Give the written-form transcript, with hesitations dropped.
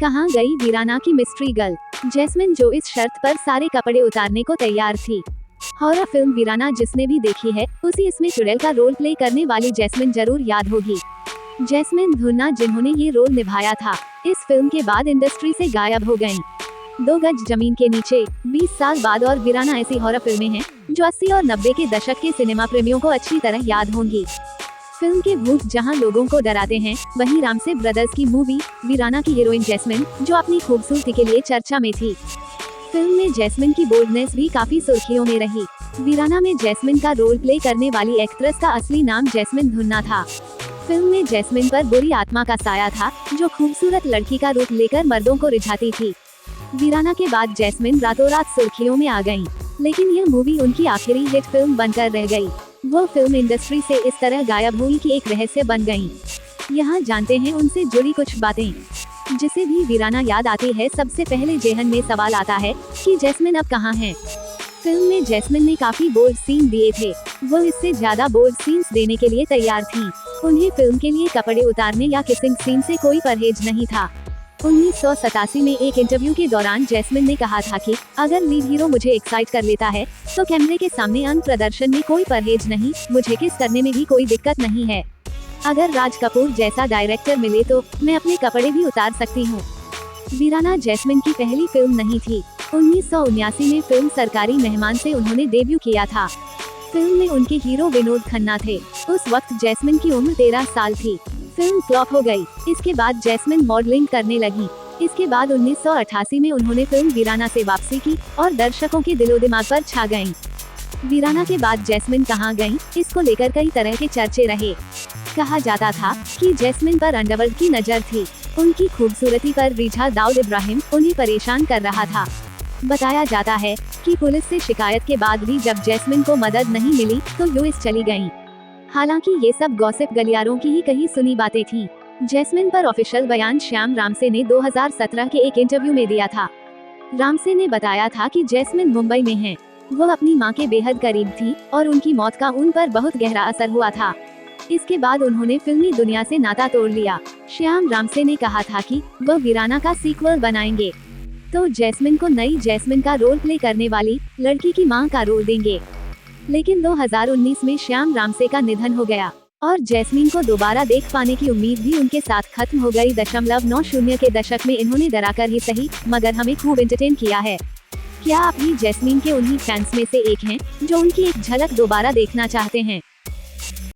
कहाँ गई वीराना की मिस्ट्री गर्ल जैस्मिन, जो इस शर्त पर सारे कपड़े उतारने को तैयार थी। हॉरर फिल्म वीराना जिसने भी देखी है उसी इसमें चुड़ैल का रोल प्ले करने वाली जैस्मिन जरूर याद होगी। जैस्मिन धुन्ना जिन्होंने ये रोल निभाया था, इस फिल्म के बाद इंडस्ट्री से गायब हो गयीं। 2 गज जमीन के नीचे, 20 साल बाद और वीराना ऐसी हॉरर फिल्में हैं जो 80 और 90 के दशक के सिनेमा प्रेमियों को अच्छी तरह याद होंगी। फिल्म के भूत जहां लोगों को डराते हैं, वहीं रामसे ब्रदर्स की मूवी वीराना की हीरोइन जैस्मिन जो अपनी खूबसूरती के लिए चर्चा में थी। फिल्म में जैस्मिन की बोल्डनेस भी काफी सुर्खियों में रही। वीराना में जैस्मिन का रोल प्ले करने वाली एक्ट्रेस का असली नाम जैस्मिन धुन्ना था। फिल्म में जैस्मिन पर बुरी आत्मा का साया था जो खूबसूरत लड़की का रूप लेकर मर्दों को रिझाती थी। वीराना के बाद जैस्मिन रातों रात सुर्खियों में आ गयीं, लेकिन यह मूवी उनकी आखिरी हिट फिल्म बनकर रह गई। वो फिल्म इंडस्ट्री से इस तरह गायब हुई कि एक रहस्य बन गयीं। यहाँ जानते हैं उनसे जुड़ी कुछ बातें। जिसे भी वीराना याद आती है, सबसे पहले जेहन में सवाल आता है कि जैस्मिन अब कहाँ है। फिल्म में जैस्मिन ने काफी बोल्ड सीन दिए थे, वो इससे ज्यादा बोल्ड सीन्स देने के लिए तैयार थी। उन्हें फिल्म के लिए कपड़े उतारने या किसिंग सीन से कोई परहेज नहीं था। 1987 में एक इंटरव्यू के दौरान जैस्मिन ने कहा था कि अगर लीड हीरो मुझे एक्साइट कर लेता है तो कैमरे के सामने अंग प्रदर्शन में कोई परहेज नहीं, मुझे किस करने में भी कोई दिक्कत नहीं है। अगर राज कपूर जैसा डायरेक्टर मिले तो मैं अपने कपड़े भी उतार सकती हूँ। वीराना जैस्मिन की पहली फिल्म नहीं थी। 1979 में फिल्म सरकारी मेहमान से उन्होंने डेब्यू किया था। फिल्म में उनके हीरो विनोद खन्ना थे। उस वक्त जैस्मिन की उम्र 13 साल थी। फिल्म फ्लॉप हो गई। इसके बाद जैस्मिन मॉडलिंग करने लगी। इसके बाद 1988 में उन्होंने फिल्म वीराना से वापसी की और दर्शकों के दिलो दिमाग पर छा गईं। वीराना के बाद जैस्मिन कहां गईं, इसको लेकर कई तरह के चर्चे रहे। कहा जाता था कि जैस्मिन पर अंडरवर्ल्ड की नजर थी। उनकी खूबसूरती पर रिझा दाऊद इब्राहिम उन्हें परेशान कर रहा था। बताया जाता है कि पुलिस से शिकायत के बाद भी जब जैस्मिन को मदद नहीं मिली तो यूएस चली गयीं। हालांकि ये सब गॉसिप गलियारों की ही कही सुनी बातें थीं। जैस्मिन पर ऑफिशियल बयान श्याम रामसे ने 2017 के एक इंटरव्यू में दिया था। रामसे ने बताया था कि जैस्मिन मुंबई में है। वो अपनी मां के बेहद करीब थी और उनकी मौत का उन पर बहुत गहरा असर हुआ था। इसके बाद उन्होंने फिल्मी दुनिया से नाता तोड़ लिया। श्याम रामसे ने कहा था कि वो वीराना का सीक्वल बनाएंगे तो जैस्मिन को नई जैस्मिन का रोल प्ले करने वाली लड़की की मां का रोल देंगे। लेकिन 2019 में श्याम रामसे का निधन हो गया और जैस्मिन को दोबारा देख पाने की उम्मीद भी उनके साथ खत्म हो गई। 90 के दशक में इन्होंने डराकर ही सही मगर हमें खूब एंटरटेन किया है। क्या आप भी जैस्मिन के उन्हीं फैंस में से एक हैं जो उनकी एक झलक दोबारा देखना चाहते हैं?